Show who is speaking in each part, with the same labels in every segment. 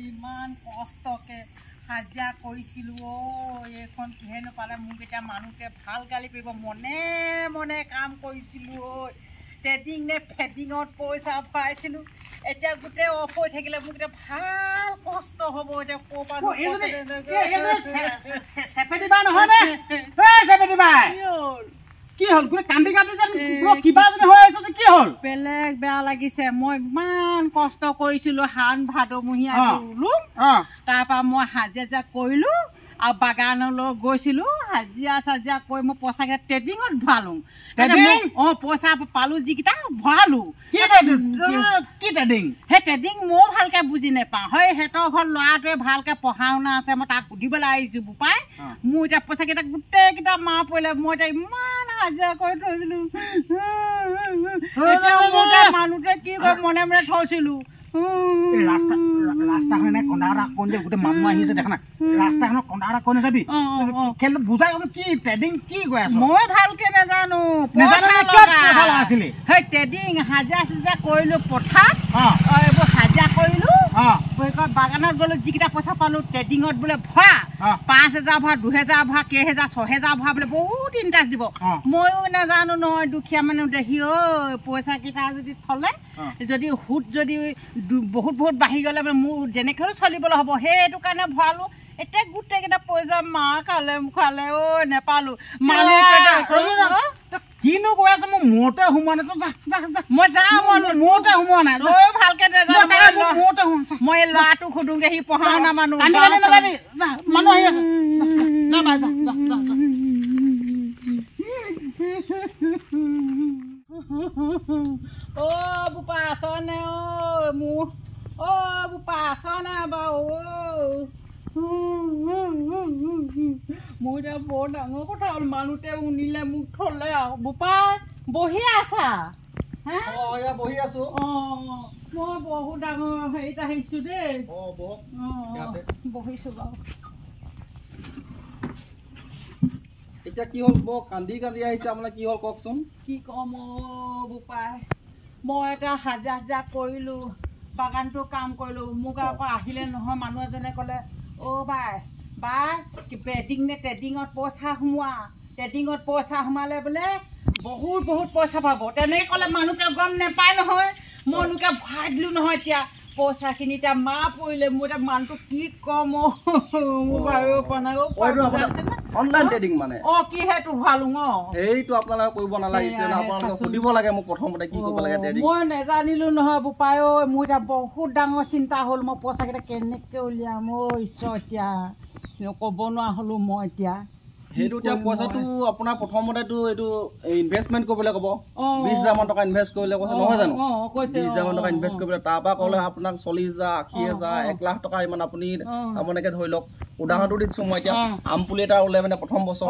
Speaker 1: ইমান কষ্টকে হাজিৰা কৰিছিলোঁ এইখন কিহে নাপালে মোক এতিয়া মানুহকে ভাল গালি পাৰিব মনে মনে কাম কৰিছিলোঁ ট্ৰেডিং নে ফেডিঙত পইচা পাইছিলোঁ এতিয়া গোটেই অফ হৈ থাকিলে মোক এতিয়া ভাল কষ্ট হ'ব এতিয়া ক'ৰবাত
Speaker 2: কি হ'ল গোটেই কান্দি কাটি যেন কিবা যদি হৈ আছে কি হ'ল
Speaker 1: বেলেগ বেয়া লাগিছে মই ইমান কষ্ট কৰিছিলোঁ শাওণ ভাদমহীয়া ৰুলো তাৰপৰা মই হাজিৰা কৰিলোঁ আৰু বাগানলৈ গৈছিলোঁ হাজিৰা চাজিৰা কৰি মই পইচাকেইটা ট্ৰেডিঙত ভৰালোঁ পইচা পালোঁ যিকেইটা ভৰালোঁ
Speaker 2: কি ট্ৰেডিং
Speaker 1: সেই ট্ৰেডিং ময়ো ভালকৈ বুজি নাপাওঁ হয় সিহঁতৰ ঘৰত ল'ৰাটোৱে ভালকৈ পঢ়া শুনা আছে মই তাত সুধিবলৈ আহিছোঁ বোপাই মোৰ এতিয়া পইচাকেইটা গোটেইকেইটা মাৰ পৰিলে মই এতিয়া ইমান হাজিৰা কৰি থৈছিলোঁ মানুহটোৱে কি কয় মনে মনে থৈছিলোঁ
Speaker 2: ৰাস্তাখনে কন্দা কোন যে গোটেই মানুহ আহিছে দেখা না ৰাস্তাখনত কন্দা কোন যাবি খেল বুজাই কি ট্ৰেডিং কি কৈ আছ
Speaker 1: মই ভালকে নাজানো
Speaker 2: আছিলে
Speaker 1: সেই ট্ৰেডিং হাজিৰা চাজিৰা কৰিলোঁ পথাৰত এইবোৰ হাজিৰা কৰিলোঁ বাগানত গ'লো যিকেইটা পইচা পালোঁ ট্ৰেডিঙত বোলে ভৰা 5,000 ভৰা 2,000 ভৰা কেইহেজাৰ 6,000 ভৰা বোলে বহুত ইণ্টাৰেষ্ট দিব ময়ো নাজানো নহয় দুখীয়া মানুহ দেখি পইচাকেইটা যদি থলে যদি সুত যদি বহুত বহুত বাঢ়ি গ'লে মানে মোৰ যেনেকৈ হ'লেও চলিবলৈ হ'ব সেইটো কাৰণে ভৰালোঁ এতিয়া গোটেইকেইটা পইচা মাৰ খালে নেপালোঁ
Speaker 2: কিনো কৈ আছে মোৰ মূৰতে সোমোৱা নাই
Speaker 1: মই যাওঁ
Speaker 2: মূৰতে সোমোৱা নাই
Speaker 1: ভালকে মই ল'ৰাটোক সোধোগে সি পঢ়া শুনা মানুহ
Speaker 2: মানুহ আহি আছে
Speaker 1: বোপা আছনে মোৰ বোপা আছনে বাৰু মোৰ এতিয়া বৰ ডাঙৰ কথা হ'ল মানুহতে শুনিলে মোক থলে আৰু বোপাই বহি আছা
Speaker 3: বহি আছো
Speaker 1: মই বহুত ডাঙৰ হেৰিত আহিছো দেই বহিছো বাৰু
Speaker 3: এতিয়া কি হ'ল বৰ কান্দি কান্দি আহিছে আপোনাৰ কি হ'ল কওকচোন
Speaker 1: কি ক'ম বোপাই মই এটা হাজিৰা কৰিলোঁ বাগানটো কাম কৰিলোঁ মোক আকৌ আহিলে নহয় মানুহ এজনে ক'লে বাই ট্ৰেডিঙত পইচা সোমোৱা ট্ৰেডিঙত পইচা সোমালে বোলে বহুত বহুত পইচা পাব তেনেকৈ ক'লে মানুহটোৱে গম নাপায় নহয় মই লোকে ভৰাই দিলোঁ নহয় এতিয়া পইচাখিনি এতিয়া মা পৰিলে মোৰ এতিয়া মানুহটো কি ক'ম
Speaker 3: অনলাইন ট্ৰেডিং মানে
Speaker 1: কি সেইটো ভৰালোঁ
Speaker 3: সেইটো আপোনালোকে কৰিব নালাগিছিলে আপোনালোকে সুধিব লাগে মোক প্ৰথমতে কি কৰিব লাগে ট্ৰেডিং
Speaker 1: মই নেজানিলোঁ নহয় বোপাই মোৰ এতিয়া বহুত ডাঙৰ চিন্তা হ'ল মই পইচাকেইটা কেনেকৈ উলিয়াম ঈশ্বৰ এতিয়া ক'ব নোৱাৰা হ'লোঁ মই এতিয়া
Speaker 3: সেইটো এতিয়া পইচাটো আপোনাৰ প্ৰথমতেতো এইটো ইনভেষ্টমেণ্ট কৰিবলৈ ক'ব 20,000 মান টকা ইনভেষ্ট কৰিলে কৈছে নহয় জানো 20,000 মান টকা ইনভেষ্ট কৰিবলৈ তাৰপৰা ক'লে আপোনাক 40,000 80,000 1 লাখ টকা ইমান আপুনি আপোনালোকে ধৰি লওক উদাহৰণটো দিছোঁ মই এতিয়া আম পুলি এটা ৰুলে মানে প্ৰথম বছৰ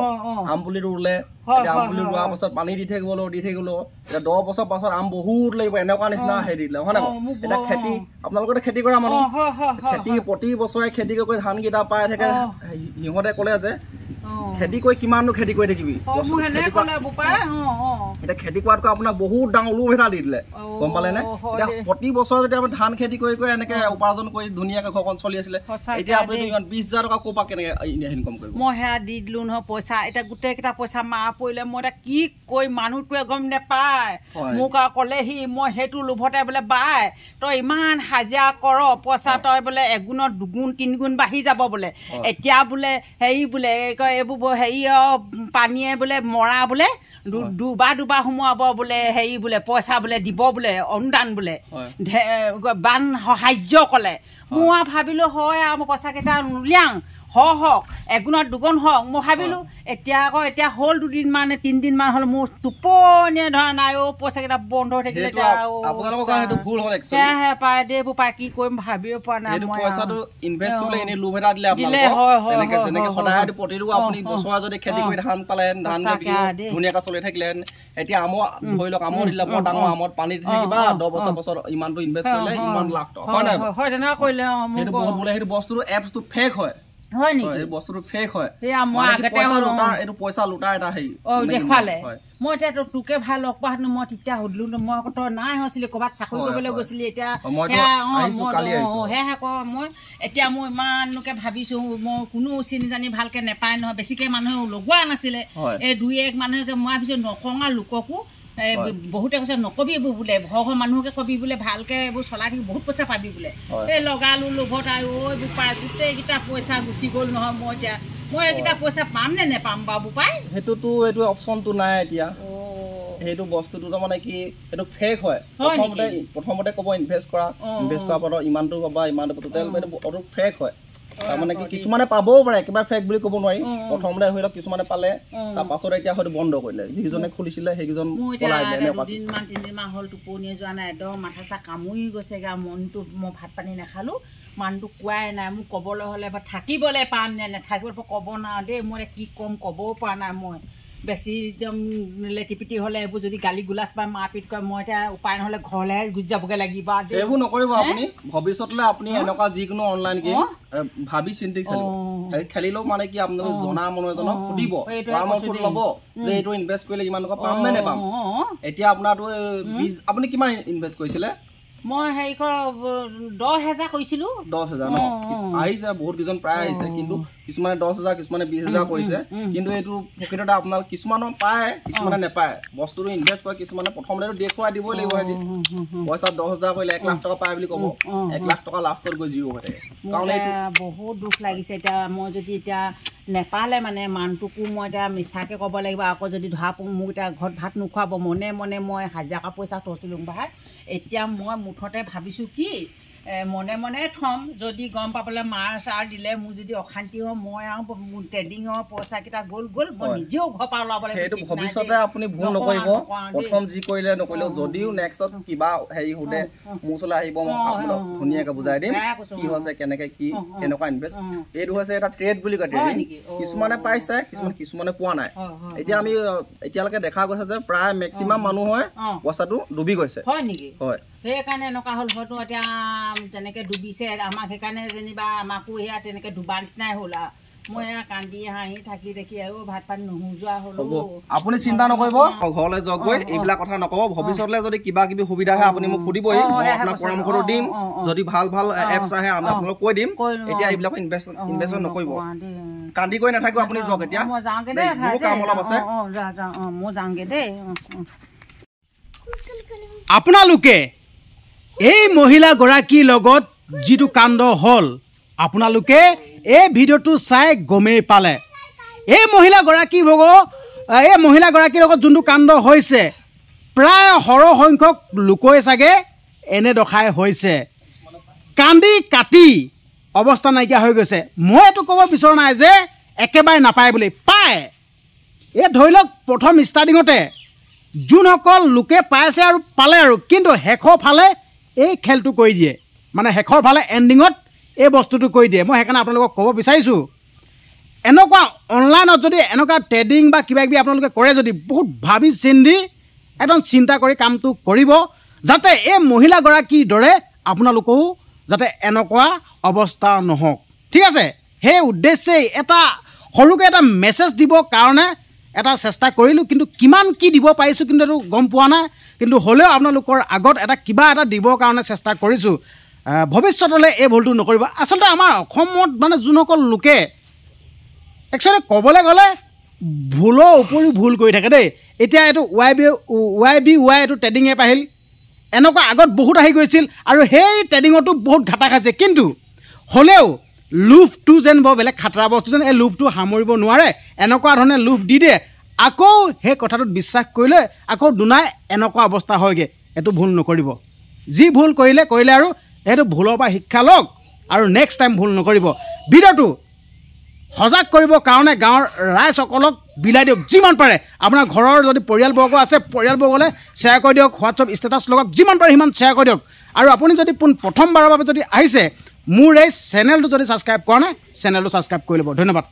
Speaker 3: আম পুলিটো ৰুলে এতিয়া আম পুলি ৰোৱাৰ পাছত পানী দি থাকিব এতিয়া 10 বছৰ পাছত আম বহুত লাগিব এনেকুৱা নিচিনা হেৰি দিলে হয় নাই এতিয়া খেতি আপোনালোকে খেতি কৰা মানুহ খেতি প্ৰতি বছৰে খেতি কৰি ধানকেইটা পাই থাকে সিহঁতে ক'লে যে খেতি কৰি কিমাননো খেতি কৰি থাকিবি এতিয়া খেতি কৰাতকৈ আপোনাক বহুত ডাঙৰ লোভ এটা দি দিলে গম পালে নে এতিয়া প্ৰতি বছৰ যদি আপুনি ধান খেতি কৰি এনেকে উপাৰ্জন কৰি ধুনীয়াকে ঘৰখন চলি আছিলে এতিয়া আপুনি 20,000 টকা ক'ৰ পৰা কেনেকে ইনকম কৰিব
Speaker 1: মই সেয়া দি দিলোঁ নহয় পইচা এতিয়া গোটেইকেইটা পইচা মাৰ পৰিলে মই এতিয়া কি কৈ মানুহটোৱে গম নাপায় মোক আৰু ক'লেহি মই সেইটো লোভতে বোলে বাই তই ইমান হাজিৰা কৰ পইচা তই বোলে এগুণত 2 গুণ 3 গুণ বাঢ়ি যাব বোলে এতিয়া বোলে হেৰি বোলে এইবোৰ হেৰি পানীয়ে বোলে মৰা বোলে দুবাৰ সোমোৱাব বোলে হেৰি বোলে পইচা বোলে দিব বোলে অনুদান বোলে বান সাহাৰ্য ক'লে মই ভাবিলোঁ হয় আৰু মই পইচাকেইটা উলিয়াওঁ হওক এগুণত 2 গুণ হওক মই ভাবিলোঁ এতিয়া হ'ল 2 দিন মান 3 দিন মান হ'ল মোৰ টোপনিয়ে ধৰা নাই পইচাকেইটা বন্ধ হৈ থাকিলে পাই দেবোৰ পাই কি কৰিম ভাবিব পৰা নাই
Speaker 3: পইচাটো ইনভেষ্ট কৰিবলৈ এনেই লোভ এটা দিলে যেনেকে সদায় প্ৰতিটো আপুনি বছৰ যদি খেতি কৰি ধান পালে ধান ধুনীয়াকৈ চলি থাকিলে এতিয়া আমৰ ধৰি লওক আমৰ দিলে বৰ ডাঙৰ আমত পানী দি থাকিবা 10 বছৰ ইমানটো ইনভেষ্ট কৰিলে ইমান লাখ টকা হয় নাই
Speaker 1: তেনেকুৱা কৰিলে
Speaker 3: সেইটো বহুত বোলে সেইটো বস্তুটো এপছটো ফেক হয়
Speaker 1: হয় নেকি
Speaker 3: এই বস্তুটো ফেক হয়
Speaker 1: এয়া মই আগতে
Speaker 3: এইটো পইচা লুটা এটা হেৰি
Speaker 1: দেখালে মই এতিয়া তোকে ভাল লগ পোৱা হেতেন মই তেতিয়া সুধিলো মই আকৌ তই নাই হৈছিলি ক'ৰবাত চাকৰি কৰিবলৈ গৈছিলি এতিয়া সেয়া কওঁ মই এতিয়া মই ইমানকে ভাবিছোঁ মই কোনো চিনি জানি ভালকৈ নেপায় নহয় বেছিকৈ মানুহে লগোৱা নাছিলে এই 2-1 মানুহে যে মই ভাবিছোঁ নকওঁ লোককো বহুতে কৈছে নকবি এইবোৰ বোলে ঘৰ মানুহকে কবি বোলে ভালকৈ এইবোৰ চলাই থাকি বহুত পইচা পাবি বোলে এই লগালো লোভত আৰু এইবোৰ পাই গোটেইকেইটা পইচা গুচি গ'ল নহয় মই এতিয়া মই এইকেইটা পইচা পাম নে নেপাম বাৰু পাই
Speaker 3: সেইটোতো এইটো অপশ্যনটো নাই এতিয়া সেইটো বস্তুটো তাৰমানে কি এইটো ফেক হয় প্ৰথমতে ক'ব ইনভেষ্ট কৰা পাছত ইমানটো পাবা ইমানটো টোটেল এইটো ফেক হয় তাৰমানে কি কিছুমানে পাবও পাৰে একেবাৰে ফেক বুলি ক'ব নোৱাৰি প্ৰথমতে হৈ লওক কিছুমানে পালে তাৰপাছত এতিয়া হয়তো বন্ধ কৰিলে যিজনে খুলিছিলে সেইকেইজন
Speaker 1: তিনিমাহ হ'ল টোপনিয়ে যোৱা নাই একদম মাথা চাথা কামুৰি গৈছেগৈ মনটো মই ভাত পানী নাখালোঁ মানুহটো কোৱাই নাই মোক ক'বলৈ হ'লে বা থাকিবলৈ পাম নে নাথাকিবলৈ ক'ব নোৱাৰো দেই মই কি ক'ম ক'বও পৰা নাই মই বেছি একদম লেটিপিটি হ'লে এইবোৰ যদি গালি গুলাচ বা মাৰপিট কৰে মই এতিয়া উপায় নহ'লে ঘৰলৈ গুচি যাবগৈ লাগিব
Speaker 3: এইবোৰ নকৰিব আপুনি ভৱিষ্যতলৈ আপুনি এনেকুৱা যিকোনো অনলাইন গেম ভাবি চিন্তি খেলিলেও মানে কি আপোনালোকে জনা মানুহ এজনক সুধিব পৰামৰ্শ ল'ব যে এইটো ইনভেষ্ট কৰিলে ইমান টকা পাম নে নেপাম এতিয়া আপোনাৰতো আপুনি কিমান ইনভেষ্ট কৰিছিলে
Speaker 1: মই হেৰি 10,000 কৰিছিলোঁ
Speaker 3: 10,000 ন আহিছে বহুত কেইজন প্ৰায় আহিছে কিন্তু কিছুমানে 10,000 কিছুমানে 20,000 কৰিছে কিন্তু এইটো প্ৰকৃততে আপোনাৰ কিছুমানৰ পায় কিছুমানে নেপায় বস্তুটো ইনভেষ্ট কৰে কিছুমানে প্ৰথমতে দেখুৱাই দিবই লাগিব পইচা 10,000 কৰিলে 1 লাখ টকা পায় বুলি ক'ব 1 লাখ টকা লাষ্টত গৈ জিৰ' হৈ থাকে কাৰণ
Speaker 1: বহুত দুখ লাগিছে এতিয়া মই যদি এতিয়া নেপালে মানে মানুহটোকো মই এতিয়া মিছাকৈ ক'ব লাগিব আকৌ যদি ধৰা মোক এতিয়া ঘৰত ভাত নোখোৱাব মনে মনে মই হাজিৰা পইচা থৈছিলোঁ ভাই এতিয়া মই মুঠতে ভাবিছোঁ কি মনে মনে থ'ম যদি গম পাবলৈ মাৰ চাৰ দিলে মোৰ যদি অশান্তি হয় মই আৰু ট্ৰেডিঙৰ পইচাকেইটা গ'ল মই নিজেও ঘৰ পৰা ওলাব লাগিব
Speaker 3: সেইটো ভৱিষ্যতে আপুনি ভুল নকৰিব প্ৰথম যি কৰিলে নকৰিলেও যদিও নেক্সটত কিবা হেৰি সোধে মোৰ ওচৰলৈ আহিব মই আপোনাক ধুনীয়াকৈ বুজাই দিম কি হৈছে কেনেকৈ কি কেনেকুৱা ইনভেষ্ট এইটো হৈছে এটা ট্ৰেড বুলি কয় ট্ৰেডিং কিছুমানে পাইছে কিছুমানে পোৱা নাই এতিয়া আমি এতিয়ালৈকে দেখা গৈছে যে প্ৰায় মেক্সিমাম মানুহৰ পইচাটো ডুবি গৈছে
Speaker 1: হয় নেকি
Speaker 3: হয়
Speaker 1: সেইকাৰণে এনেকুৱা হ'ল হয়তো এতিয়া তেনেকৈ ডুবিছে আমাক সেইকাৰণে যেনিবা আমাকো সেয়া তেনেকৈ ডুবা নিচিনাই হ'ল আৰু মই এয়া কান্দি হাঁহি থাকি দেখি আৰু ভাত পানী নোযোৱা হ'লো
Speaker 3: আপুনি চিন্তা নকৰিব ঘৰলৈ যাওক গৈ এইবিলাক কথা নক'ব ভৱিষ্যতলৈ যদি কিবা কিবি সুবিধা আহে আপুনি মোক সুধিবই মই আপোনাক পৰামৰ্শটো দিম যদি ভাল ভাল এপছ আহে আমি আপোনালোকক কৈ দিম এতিয়া এইবিলাক ইনভেষ্টমেণ্ট নকৰিব কান্দি কৰি নাথাকিব আপুনি যাওক এতিয়া
Speaker 1: মই যাওঁগৈ দেই
Speaker 3: মোৰো কাম অলপ আছে
Speaker 1: মই যাওঁগৈ দেই
Speaker 2: আপোনালোকে এই মহিলাগৰাকীৰ লগত যিটো কাণ্ড হ'ল আপোনালোকে এই ভিডিঅ'টো চাই গমেই পালে এই মহিলাগৰাকীৰ লগত যোনটো কাণ্ড হৈছে প্ৰায় সৰহসংখ্যক লোকই চাগে এনে দশাই হৈছে কান্দি কাটি অৱস্থা নাইকিয়া হৈ গৈছে মই এইটো ক'ব বিচৰা নাই যে একেবাৰে নাপায় বুলি পায় এই ধৰি লওক প্ৰথম ষ্টাৰ্টিঙতে যোনসকল লোকে পাইছে আৰু পালে আৰু কিন্তু শেষৰ ফালে এই খেলটো কৰি দিয়ে মানে শেষৰ ফালে এণ্ডিঙত এই বস্তুটো কৰি দিয়ে মই সেইকাৰণে আপোনালোকক ক'ব বিচাৰিছোঁ এনেকুৱা অনলাইনত যদি এনেকুৱা ট্ৰেডিং বা কিবা কিবি আপোনালোকে কৰে যদি বহুত ভাবি চিন্তি একদম চিন্তা কৰি কামটো কৰিব যাতে এই মহিলাগৰাকীৰ দৰে আপোনালোকেও যাতে এনেকুৱা অৱস্থা নহওক ঠিক আছে সেই উদ্দেশ্যেই এটা সৰুকৈ এটা মেছেজ দিবৰ কাৰণে এটা চেষ্টা কৰিলোঁ কিন্তু কিমান কি দিব পাৰিছোঁ কিন্তু এইটো গম পোৱা নাই কিন্তু হ'লেও আপোনালোকৰ আগত এটা কিবা এটা দিবৰ কাৰণে চেষ্টা কৰিছোঁ ভৱিষ্যতলৈ এই ভুলটো নকৰিব আচলতে আমাৰ অসমত মানে যোনসকল লোকে একচুৱেলি ক'বলৈ গ'লে ভুলৰ উপৰিও ভুল কৰি থাকে দেই এতিয়া এইটো YBY এইটো ট্ৰেডিং এপ আহিল এনেকুৱা আগত বহুত আহি গৈছিল আৰু সেই ট্ৰেডিঙতো বহুত ঘাটা খাইছে কিন্তু হ'লেও লোভটো যেন বৰ বেলেগ খাতৰা বস্তু যেন এই লোভটো সামৰিব নোৱাৰে এনেকুৱা ধৰণে লোভ দি দিয়ে আকৌ সেই কথাটোত বিশ্বাস কৰিলে আকৌ দুনাই এনেকুৱা অৱস্থা হয়গৈ এইটো ভুল নকৰিব যি ভুল কৰিলে আৰু সেইটো ভুলৰ পৰা শিক্ষা লওক আৰু নেক্সট টাইম ভুল নকৰিব ভিডিঅ'টো সজাগ কৰিবৰ কাৰণে গাঁৱৰ ৰাইজসকলক বিলাই দিয়ক যিমান পাৰে আপোনাৰ ঘৰৰ যদি পৰিয়ালবৰ্গ আছে পৰিয়ালবৰ্গলৈ শ্বেয়াৰ কৰি দিয়ক হোৱাটছআপ ষ্টেটাছ লগাওক যিমান পাৰে সিমান শ্বেয়াৰ কৰি দিয়ক আৰু আপুনি যদি প্ৰথমবাৰৰ বাবে যদি আহিছে মোৰ এই চেনেলটো যদি ছাবস্ক্ৰাইব কৰা নাই চেনেলটো ছাবস্ক্ৰাইব কৰি ল'ব ধন্যবাদ